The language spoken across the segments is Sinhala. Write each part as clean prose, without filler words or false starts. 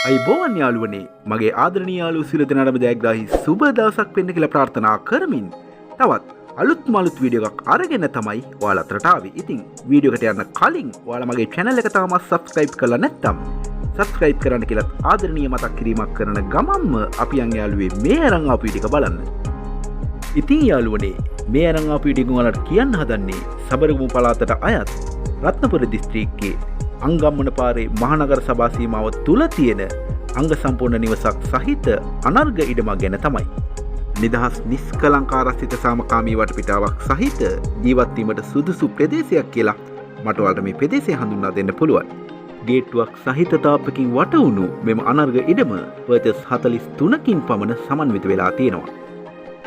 අයිබෝවන් යාළුවනේ මගේ ආදරණීය යාළුවෝ සියලු දෙනාටම ජයග්‍රාහී සුබ දවසක් වෙන්න කියලා ප්‍රාර්ථනා කරමින් තවත් අලුත් වීඩියෝ එකක් අරගෙන තමයි ඔයාලා අතරට ආවේ. ඉතින් වීඩියෝ එකට යන්න කලින් ඔයාලා මගේ channel එක තාමත් subscribe කරලා නැත්නම් subscribe කරන්න කියලා ආදරණීය මතක් කිරීමක් කරන ගමන්ම අපි යන් යාළුවේ මේ අරන් ආපු වීඩියෝ එක බලන්න. ඉතින් යාළුවනේ මේ අරන් ආපු වීඩියෝ එක ඔයාලට කියන්න හදන්නේ සබරගමු පළාතට අයත් රත්නපුර දිස්ත්‍රික්කයේ අංගම්මන පාරේ මහනගර සභා සීමාව තුල තියෙන අංග සම්පූර්ණ නිවසක් සහිත අනර්ග ඉඩමක් ගැන තමයි. නිදහස් නිස්කලංකාරස්ථිත සාමකාමී වටපිටාවක් සහිත ජීවත් වීමට සුදුසු ප්‍රදේශයක් කියලා මට ඔයාලට මේ ප්‍රදේශය හඳුන්වා දෙන්න පුළුවන්. ගේට්ටුවක් සහිත තාප්පකින් වට වුණු මෙම අනර්ග ඉඩම පර්චස් 43කින් පමණ සමන්විත වෙලා තියෙනවා.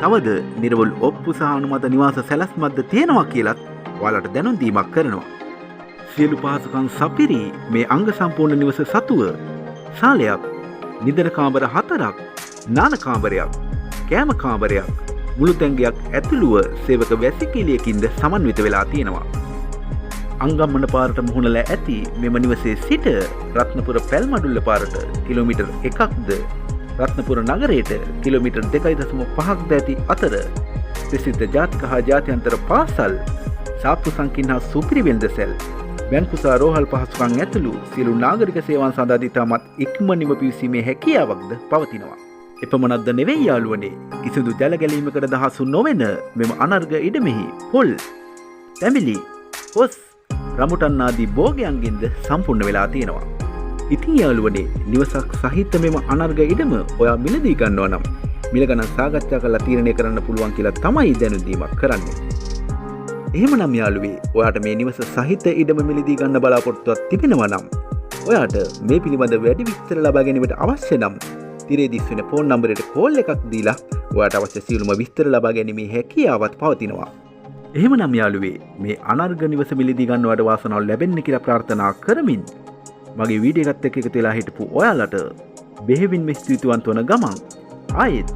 තවද නිර්වල් ඔප්පු සහ අනුමත නිවාස සැලැස්මක්ද තියෙනවා කියලත් ඔයාලට දැනුම් දීමක් කරනවා. සියලු පහසුකම් සපිරි මේ අංග සම්පූර්ණ නිවස සතුව ශාලයක්, නිදන කාමර 4ක්, නාන කාමරයක්, කෑම කාමරයක්, මුළු තැන්ගයක් ඇතුළුව සේවක වැසිකිළියකින්ද සමන්විත වෙලා තියෙනවා. අංගම්මන පාරට මුහුණලා ඇති මෙම නිවසේ සිට රත්නපුර පැල්මඩුල්ල පාරට කිලෝමීටර් 1ක්ද රත්නපුර නගරයට කිලෝමීටර් 2.5ක්ද ඇති අතර ප්‍රසිද්ධ ජාතික හා ජාත්‍යන්තර පාසල්, සාප්පු සංකීර්ණ හා සුපිරිවෙළඳ සැල්, බැංකුසා රෝහල් පහසුකම් ඇතුළු සියලු නාගරික සේවාන් සඳහා ඉතාමත් ඉක්මනින්ම පිවිසීමේ හැකියාවක්ද පවතිනවා. එපමණක්ද නෙවෙයි යාළුවනේ, කිසිදු ජල ගැලීමකට දහසු නොවන මෙම අනර්ග ඉඩමෙහි පොල්, තැඹිලි, කොස්, රමුටන් ආදී භෝගයන්ගෙන්ද සම්පූර්ණ වෙලා තියෙනවා. ඉතින් යාළුවනේ නිවසක් සහිත මෙම අනර්ග ඉඩම ඔයා මිලදී ගන්නවා නම් මිල ගණන් සාකච්ඡා කරලා තීරණය කරන්න පුළුවන් කියලා තමයි දැනුම් දීමක් කරන්නේ. එහෙමනම් යාළුවේ ඔයාට මේ නිවස සහිත ඉඩම මිලදී ගන්න බලාපොරොත්තුවක් තිබෙනවා නම් ඔයාට මේ පිළිබඳ වැඩි විස්තර ලබා ගැනීමට අවශ්‍ය නම් තිරේ දිස් වෙන ෆෝන් නම්බරයට කෝල් එකක් දීලා ඔයාට අවශ්‍ය සියලුම විස්තර ලබා ගැනීමේ හැකියාවත් පවතිනවා. එහෙමනම් යාළුවේ මේ අනර්ග නිවස මිලදී ගන්නවට වාසනාව ලැබෙන්න කියලා ප්‍රාර්ථනා කරමින් මගේ වීඩියෝ එකත් එක්ක එකතු වෙලා හිටපු ඔයාලට බෙහෙවින්ම ස්තුතිවන්ත වන ගමන් ආයෙත්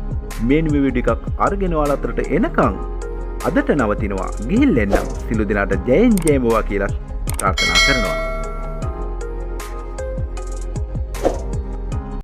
මේ වීඩියෝ එකක් අරගෙන ඔයාලා අතරට එනකන් අදට නවතිනවා. ගිහින් එන්නම්. සිළු දිනාට ජයෙන් ජයම වේවා කියලා ප්‍රාර්ථනා කරනවා.